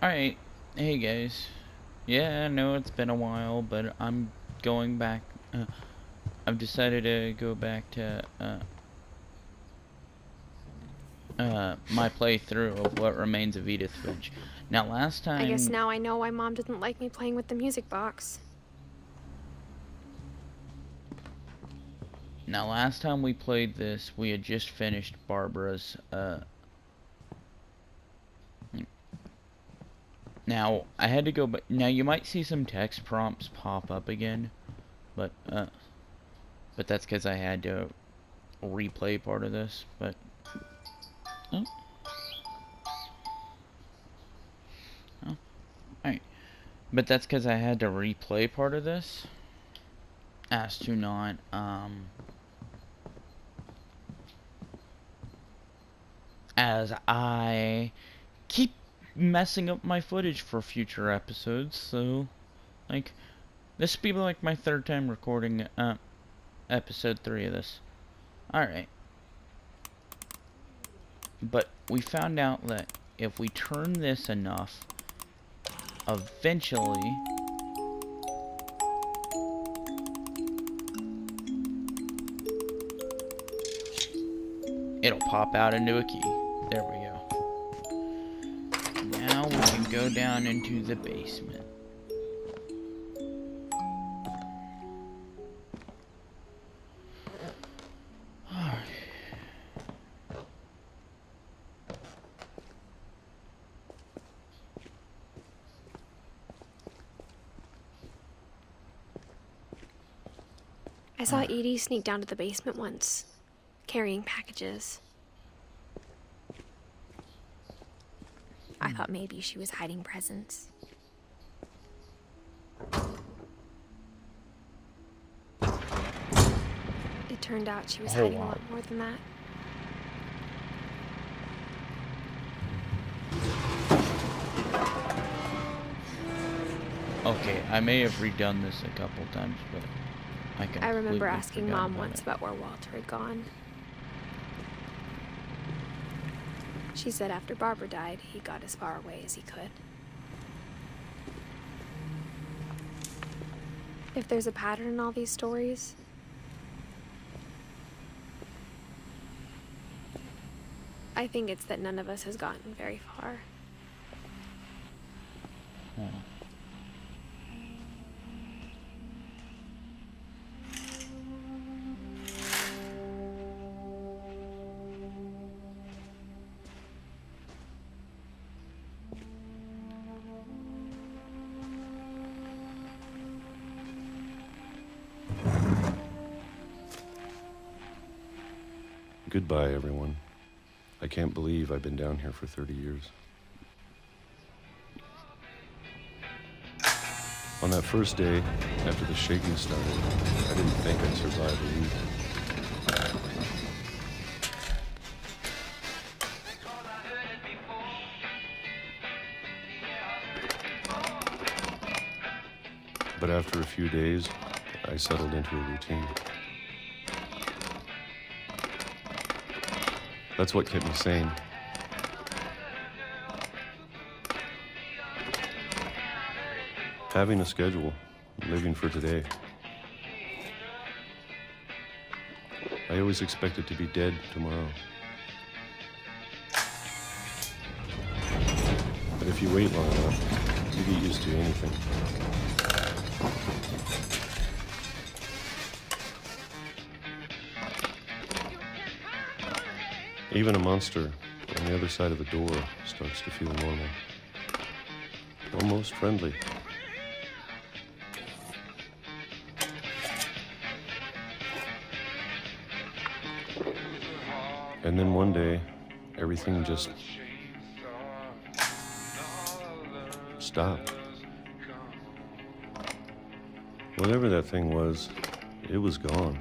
Alright, hey guys. Yeah, I know it's been a while, but I'm going back. I've decided to go back to my playthrough of What Remains of Edith Finch. Now, last I guess time. now I know why Mom didn't like me playing with the music box. Now, last time we played this, we had just finished Barbara's. Now, I had to go. Now, you might see some text prompts pop up again, but that's because I had to replay part of this. But. Oh. Oh. Alright. But that's because I had to replay part of this. As to not, as I keep messing up my footage for future episodes, so, like, this will be like my third time recording, episode 3 of this. Alright. But we found out that if we turn this enough, eventually it'll pop out into a key. There we go. Now we can go down into the basement. Alright. I saw Edie sneak down to the basement once, carrying packages. I thought maybe she was hiding presents. It turned out she was hiding a lot more than that. Okay, I may have redone this a couple times, but I remember asking Mom once about where Walter had gone. She said after Barbara died, he got as far away as he could. If there's a pattern in all these stories, I think it's that none of us has gotten very far. Goodbye, everyone. I can't believe I've been down here for 30 years. On that first day, after the shaking started, I didn't think I'd survive a week. But after a few days, I settled into a routine. That's what kept me sane. Having a schedule, living for today. I always expected to be dead tomorrow. But if you wait long enough, you get used to anything. Even a monster on the other side of the door starts to feel normal. Almost friendly. And then one day, everything just stopped. Whatever that thing was, it was gone.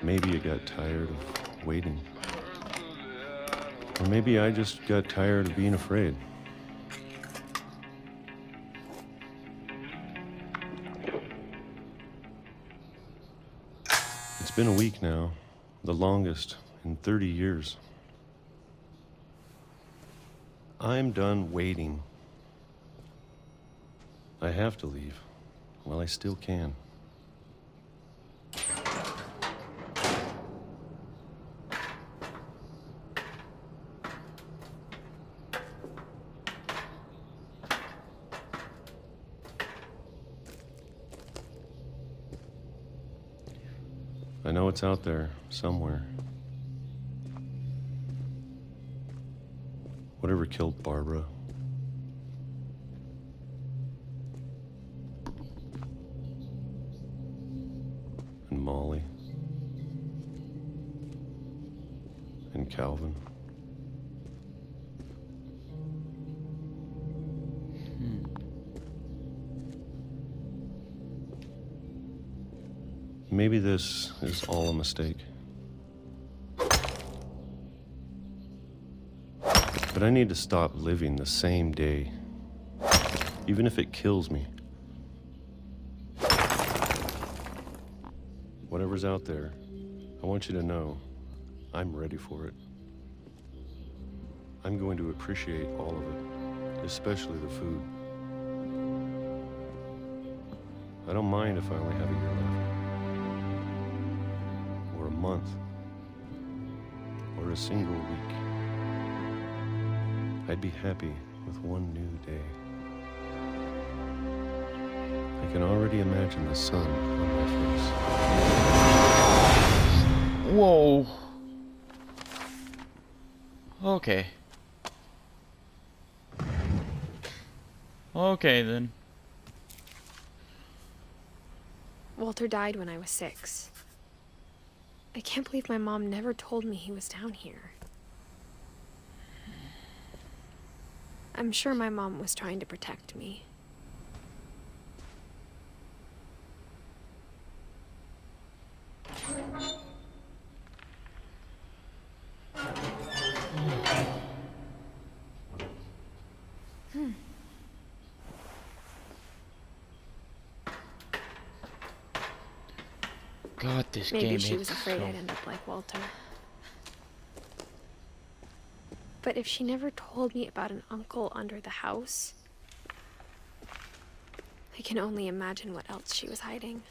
Maybe it got tired of waiting. Or maybe I just got tired of being afraid. It's been a week now, the longest in 30 years. I'm done waiting. I have to leave. Well, I still can. I know it's out there, somewhere. Whatever killed Barbara. And Molly. And Calvin. Maybe this is all a mistake. But I need to stop living the same day, even if it kills me. Whatever's out there, I want you to know I'm ready for it. I'm going to appreciate all of it, especially the food. I don't mind if I only have a year left. Or a month. Or a single week. I'd be happy with one new day. I can already imagine the sun on my face. Whoa. Okay. Okay then. Walter died when I was 6. I can't believe my mom never told me he was down here. I'm sure my mom was trying to protect me. God, this Maybe game she is was afraid so... I'd end up like Walter. But if she never told me about an uncle under the house, I can only imagine what else she was hiding.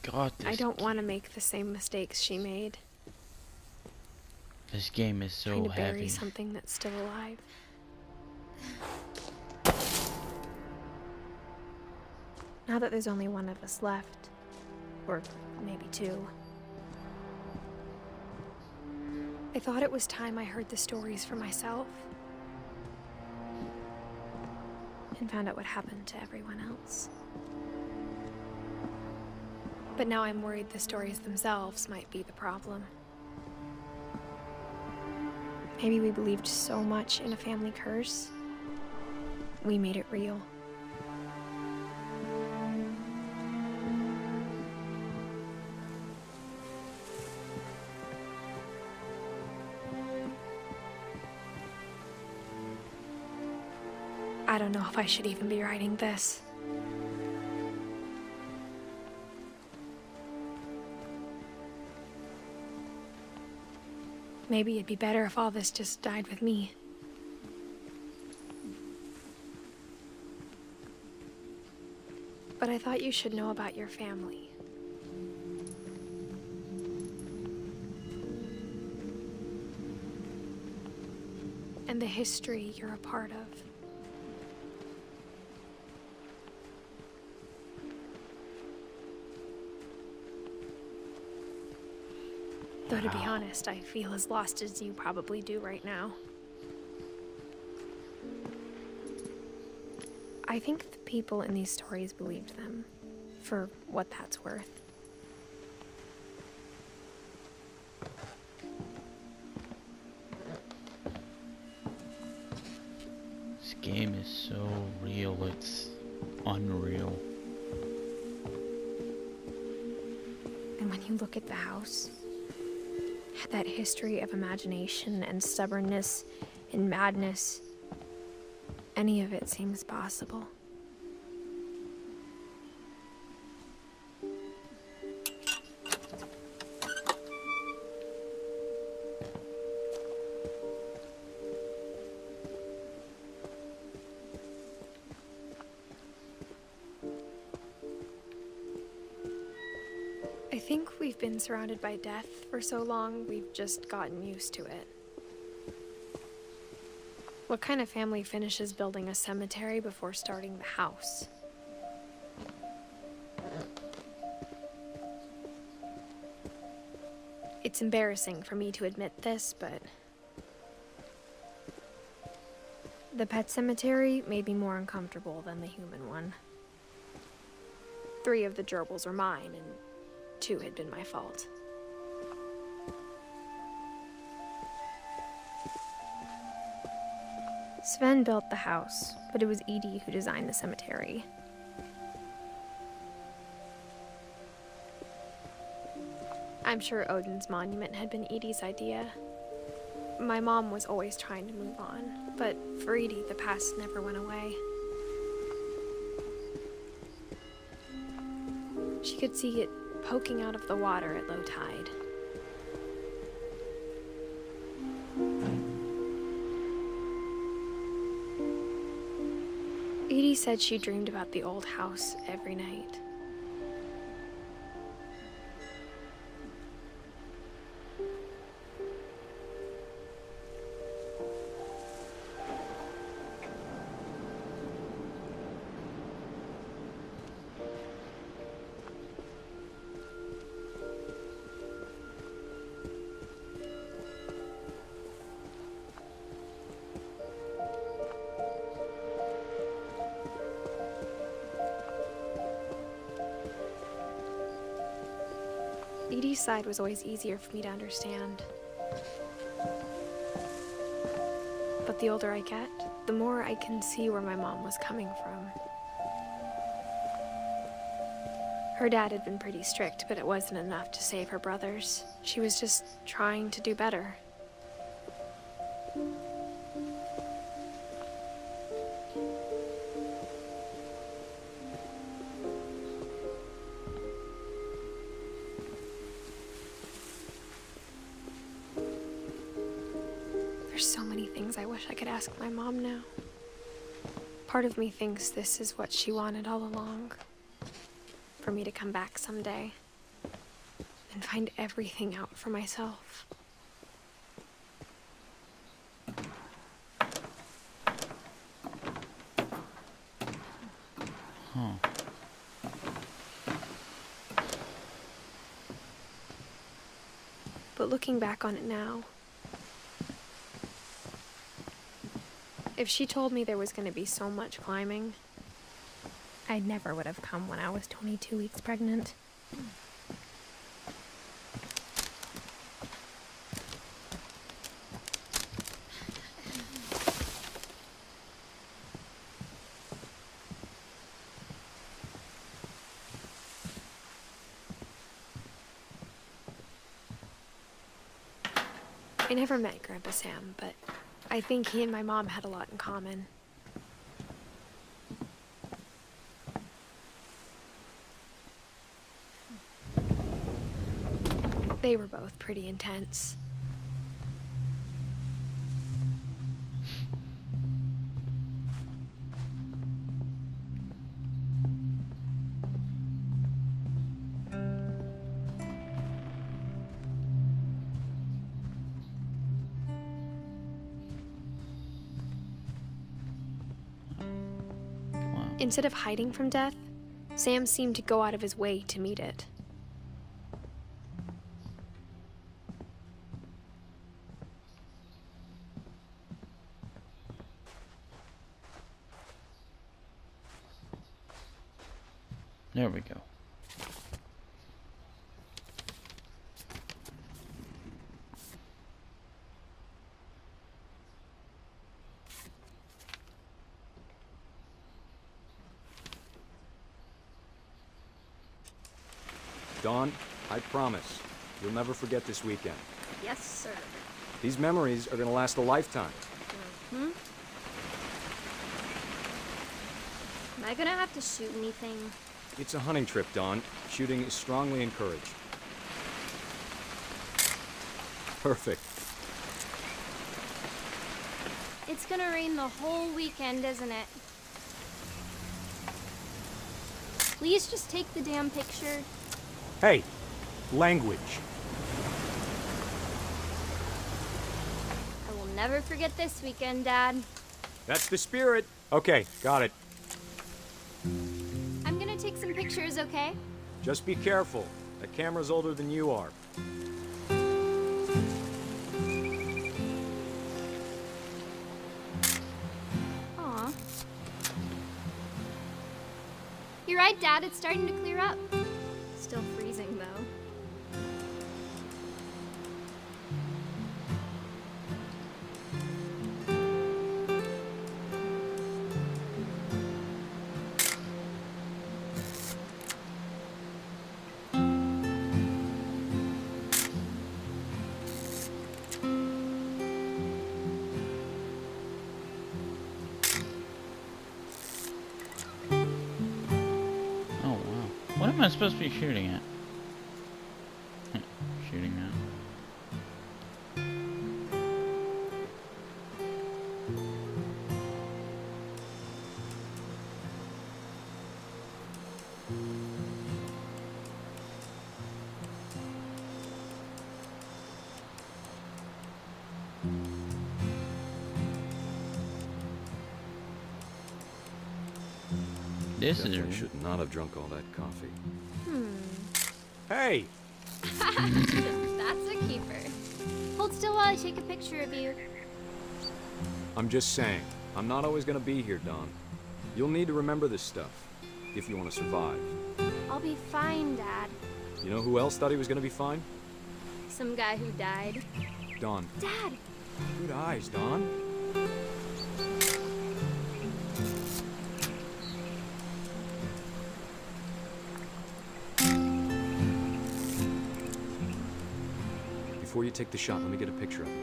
God, I don't want to make the same mistakes she made. This game is so Trying to bury heavy. something that's still alive. Now that there's only one of us left, or maybe 2, I thought it was time I heard the stories for myself and found out what happened to everyone else. But now I'm worried the stories themselves might be the problem. Maybe we believed so much in a family curse, we made it real. I don't know if I should even be writing this. Maybe it'd be better if all this just died with me. But I thought you should know about your family. And the history you're a part of. Though to be honest, I feel as lost as you probably do right now. I think the people in these stories believed them, for what that's worth. This game is so real, it's unreal. And when you look at the house, that history of imagination and stubbornness and madness, any of it seems possible. think we've been surrounded by death for so long, we've just gotten used to it. What kind of family finishes building a cemetery before starting the house? It's embarrassing for me to admit this, but the pet cemetery made me more uncomfortable than the human one. 3 of the gerbils were mine, and 2 had been my fault. Sven built the house, but it was Edie who designed the cemetery. I'm sure Odin's monument had been Edie's idea. My mom was always trying to move on, but for Edie, the past never went away. She could see it poking out of the water at low tide. Edie said she dreamed about the old house every night. Edie's side was always easier for me to understand. But the older I get, the more I can see where my mom was coming from. Her dad had been pretty strict, but it wasn't enough to save her brothers. She was just trying to do better. There's so many things I wish I could ask my mom now. Part of me thinks this is what she wanted all along. For me to come back someday and find everything out for myself. Huh. But looking back on it now, if she told me there was going to be so much climbing, I never would have come when I was 22 weeks pregnant. I never met Grandpa Sam, but I think he and my mom had a lot in common. They were both pretty intense. Instead of hiding from death, Sam seemed to go out of his way to meet it. There we go. Dawn, I promise, you'll never forget this weekend. Yes, sir. These memories are gonna last a lifetime. Hmm? Am I gonna have to shoot anything? It's a hunting trip, Dawn. Shooting is strongly encouraged. Perfect. It's gonna rain the whole weekend, isn't it? Please just take the damn picture. Hey, Language. I will never forget this weekend, Dad. That's the spirit. Okay, got it. I'm gonna take some pictures, okay? Just be careful. That camera's older than you are. Aw. You're right, Dad. It's starting to clear up. Still freezing, though. Oh wow. What am I supposed to be shooting at? Shooting at. This Definitely is should not have drunk all that coffee. Hmm. Hey! That's a keeper. Hold still while I take a picture of you. I'm just saying, I'm not always gonna be here, Don. You'll need to remember this stuff, if you want to survive. I'll be fine, Dad. You know who else thought he was gonna be fine? Some guy who died. Don. Dad! Good eyes, Don. Before you take the shot, let me get a picture of you.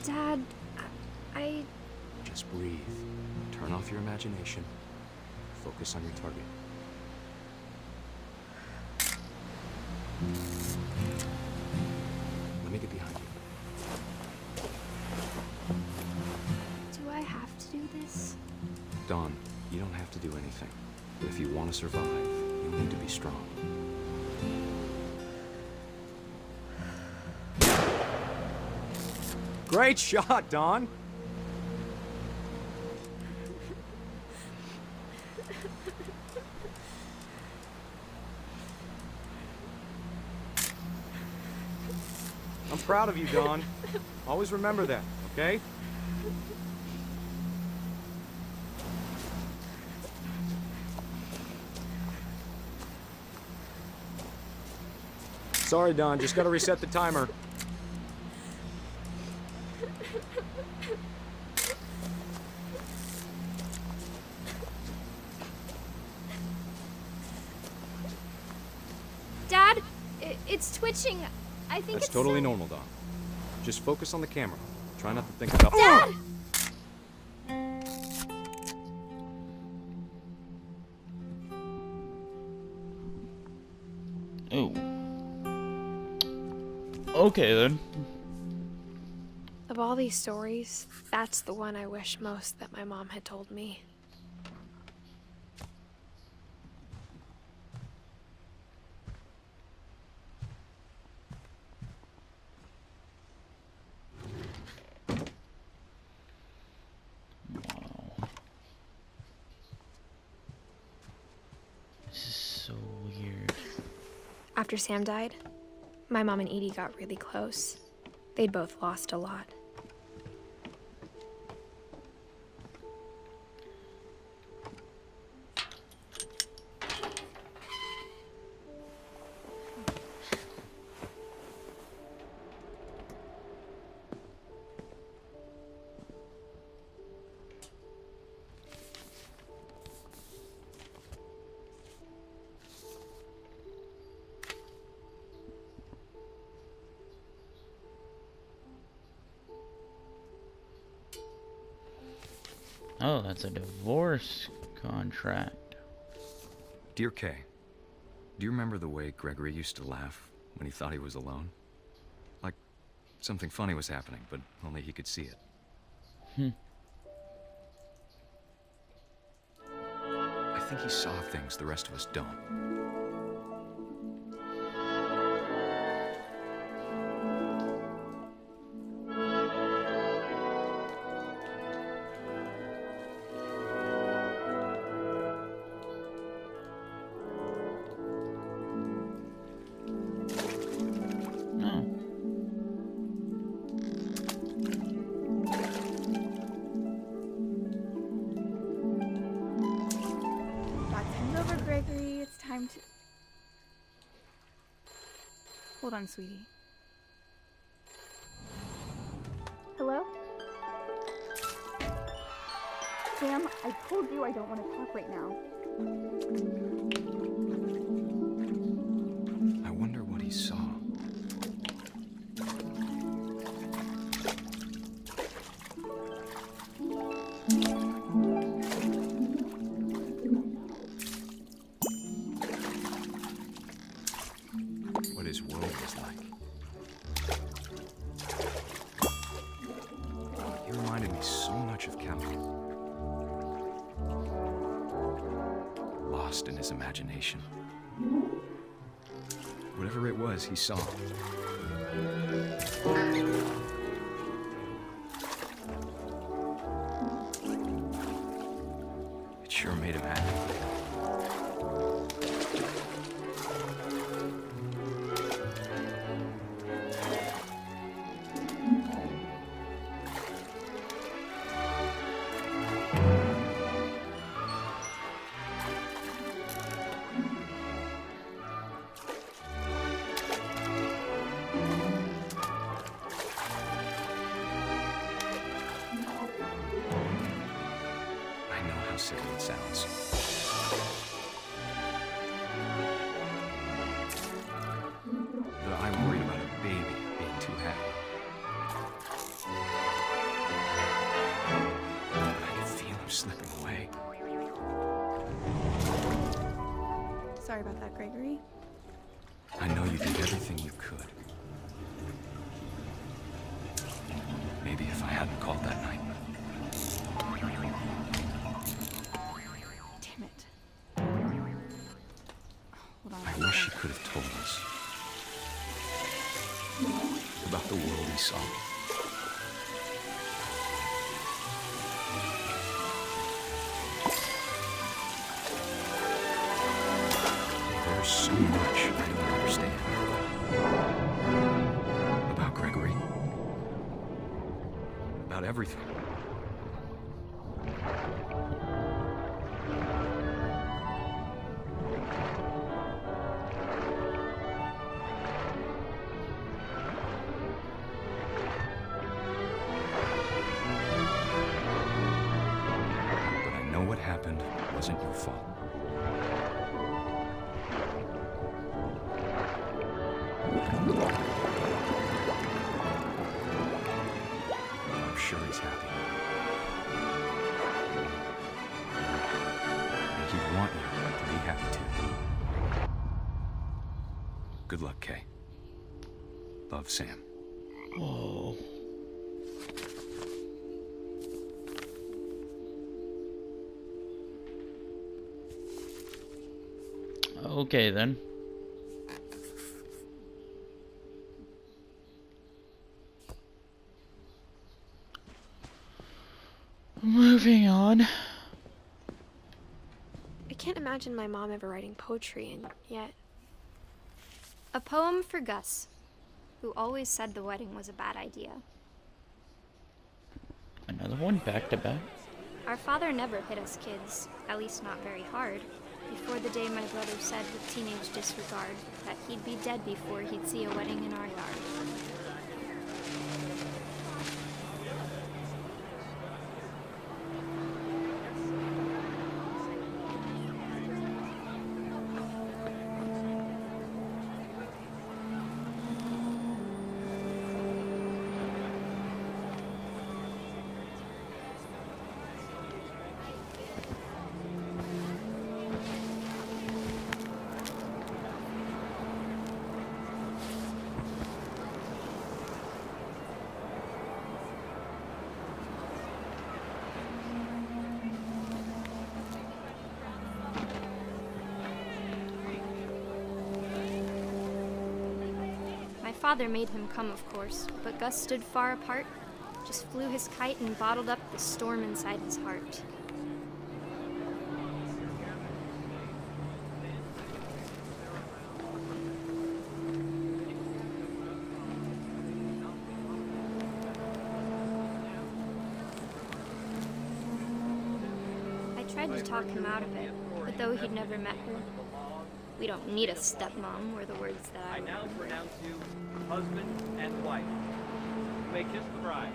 Dad, I... Just breathe. Turn off your imagination. Focus on your target. Let me get behind you. Do I have to do this? Don, you don't have to do anything. But if you want to survive, you need to be strong. Great shot, Don! I'm proud of you, Don. Always remember that, okay? Sorry, Don. Just gotta reset the timer. Dad, it's twitching. I think That's it's totally normal, Don. Just focus on the camera. Try not to think about... Dad! oh. Okay then. Of all these stories, that's the one I wish most that my mom had told me. Wow. This is so weird. After Sam died, my mom and Edie got really close. They'd both lost a lot. Oh, that's a divorce contract. Dear Kay, do you remember the way Gregory used to laugh when he thought he was alone? Like something funny was happening, but only he could see it. I think he saw things the rest of us don't. No. Got time's over, Gregory. It's time to... Hold on, sweetie. Hello? Sam, I told you I don't want to talk right now. I wonder what he saw. What his world was like. He reminded me so much of Calvin. Lost in his imagination. Whatever it was, he saw. It sure made him happy. I know how silly it sounds. But I'm worried about a baby being too happy. But I can feel him slipping away. Sorry about that, Gregory. I know you did everything you could. Maybe if I hadn't called that night. Damn it. Hold on. I wish he could have told us about the world he saw. There's so much I don't understand about Gregory, about everything. But I know what happened wasn't your fault. I'm sure he's happy. And he'd want you to be happy too. Good luck, Kay. Love, Sam. Oh. Okay then. Moving on. I can't imagine my mom ever writing poetry, and yet. A poem for Gus, who always said the wedding was a bad idea. Another one back to back. Our father never hit us kids, at least not very hard, before the day my brother said with teenage disregard that he'd be dead before he'd see a wedding in our yard. father made him come, of course, but Gus stood far apart, just flew his kite and bottled up the storm inside his heart. I tried to talk him out of it, but though he'd never met her, "We don't need a stepmom," were the words that I now remembered. pronounce you husband and wife. You may kiss the bride.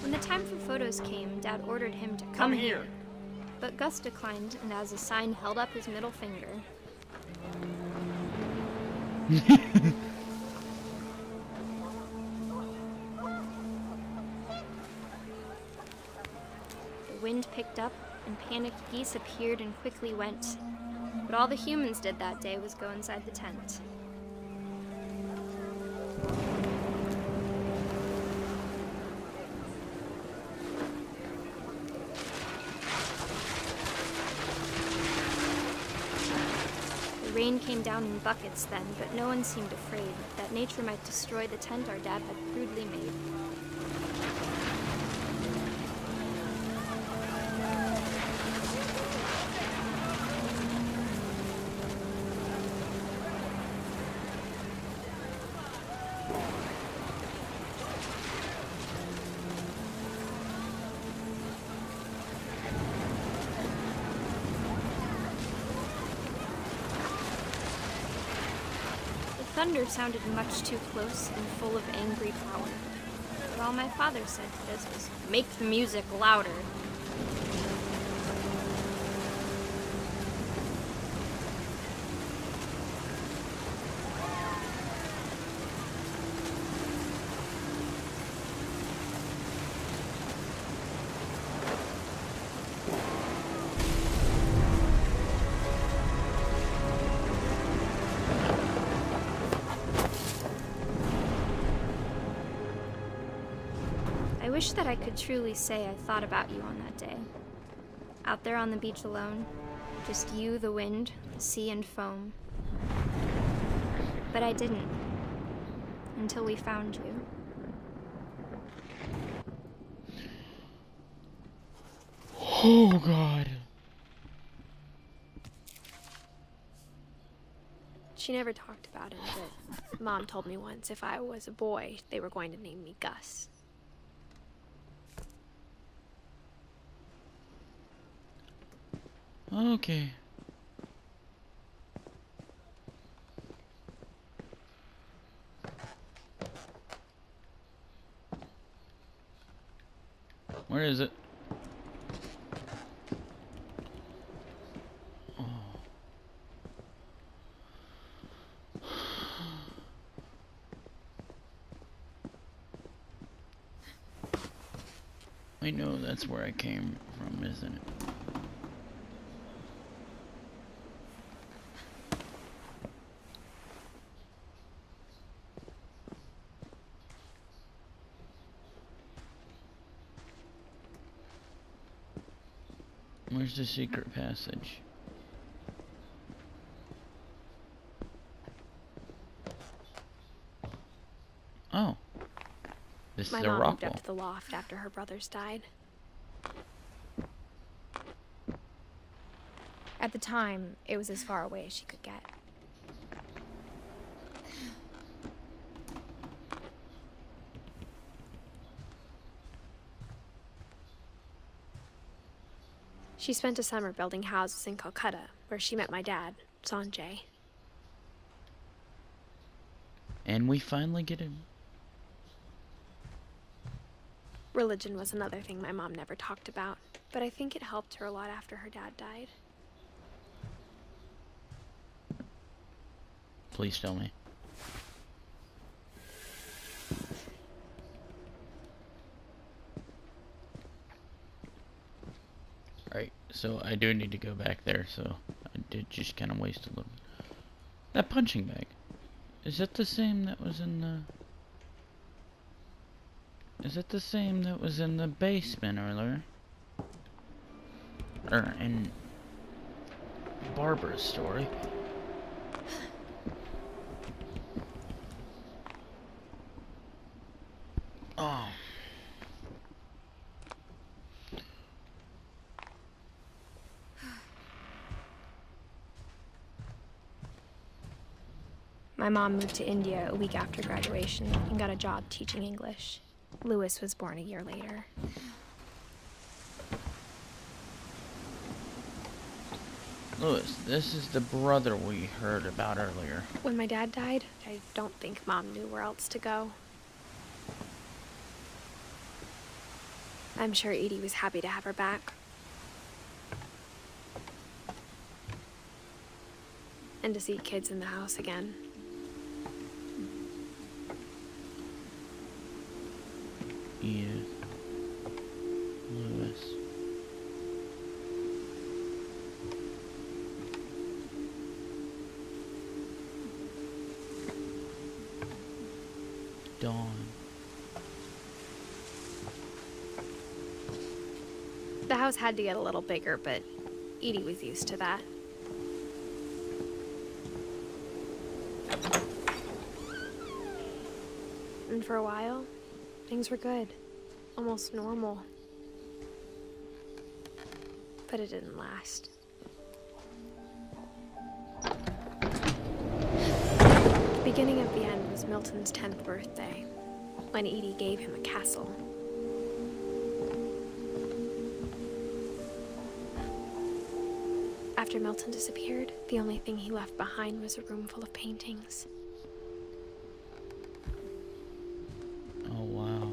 When the time for photos came, Dad ordered him to come here. But Gus declined, and as a sign held up his middle finger. The wind picked up, and panicked geese appeared and quickly went. But all the humans did that day was go inside the tent. The rain came down in buckets then, but no one seemed afraid that nature might destroy the tent our dad had crudely made. The thunder sounded much too close and full of angry power. But all my father said to this was, "Make the music louder." I wish that I could truly say I thought about you on that day. Out there on the beach alone, just you, the wind, the sea, and foam. But I didn't, until we found you. Oh God. She never talked about it, but Mom told me once if I was a boy, they were going to name me Gus. Okay. Where is it? Oh. I know that's where I came from, isn't it? Where's the secret passage? Oh. This My is a mom rock moved up wall. to the loft after her brothers died. At the time, it was as far away as she could get. She spent a summer building houses in Calcutta, where she met my dad, Sanjay. And we finally get him. Religion was another thing my mom never talked about, but I think it helped her a lot after her dad died. Please tell me. Right, so I do need to go back there, so I did just kind of waste a little. That punching bag. Is that the same that was in the... Is it the same that was in the basement earlier? Or in Barbara's story? Oh. My mom moved to India a week after graduation and got a job teaching English. Louis was born a year later. Louis, this is the brother we heard about earlier. When my dad died, I don't think Mom knew where else to go. I'm sure Edie was happy to have her back. And to see kids in the house again. Edith. Louis. Dawn. The house had to get a little bigger, but Edie was used to that. And for a while, things were good. Almost normal. But it didn't last. The beginning of the end was Milton's 10th birthday, when Edie gave him a castle. After Milton disappeared, the only thing he left behind was a room full of paintings. Oh, wow.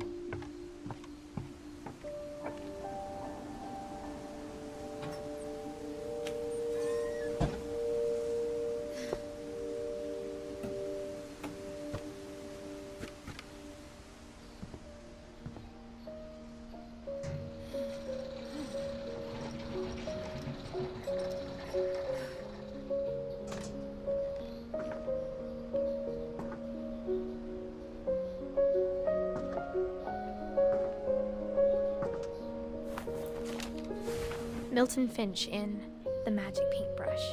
Milton Finch in The Magic Paintbrush.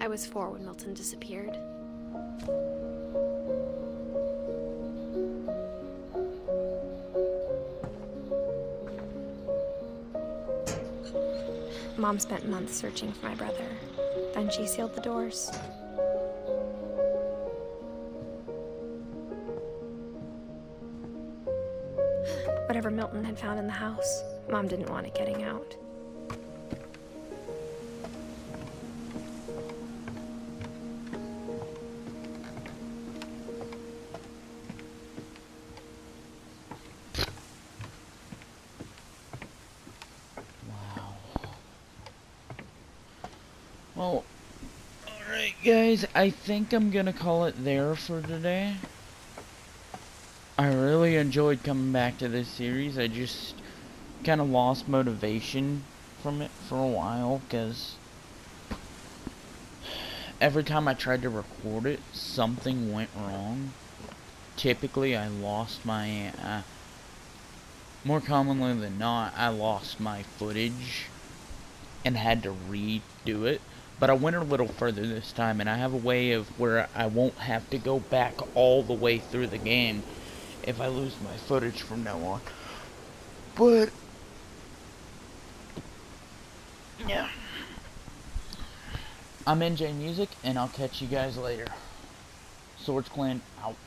I was 4 when Milton disappeared. Mom spent months searching for my brother. Then she sealed the doors. Whatever Milton had found in the house. Mom didn't want it getting out. Wow. Well, alright guys, I think I'm gonna call it there for today. I really enjoyed coming back to this series. I just kind of lost motivation from it for a while, because every time I tried to record it, something went wrong. Typically, I lost my, more commonly than not, I lost my footage and had to redo it. But I went a little further this time, and I have a way of where I won't have to go back all the way through the game if I lose my footage from now on. But yeah, I'm NJ Music, and I'll catch you guys later. Swords Clan out.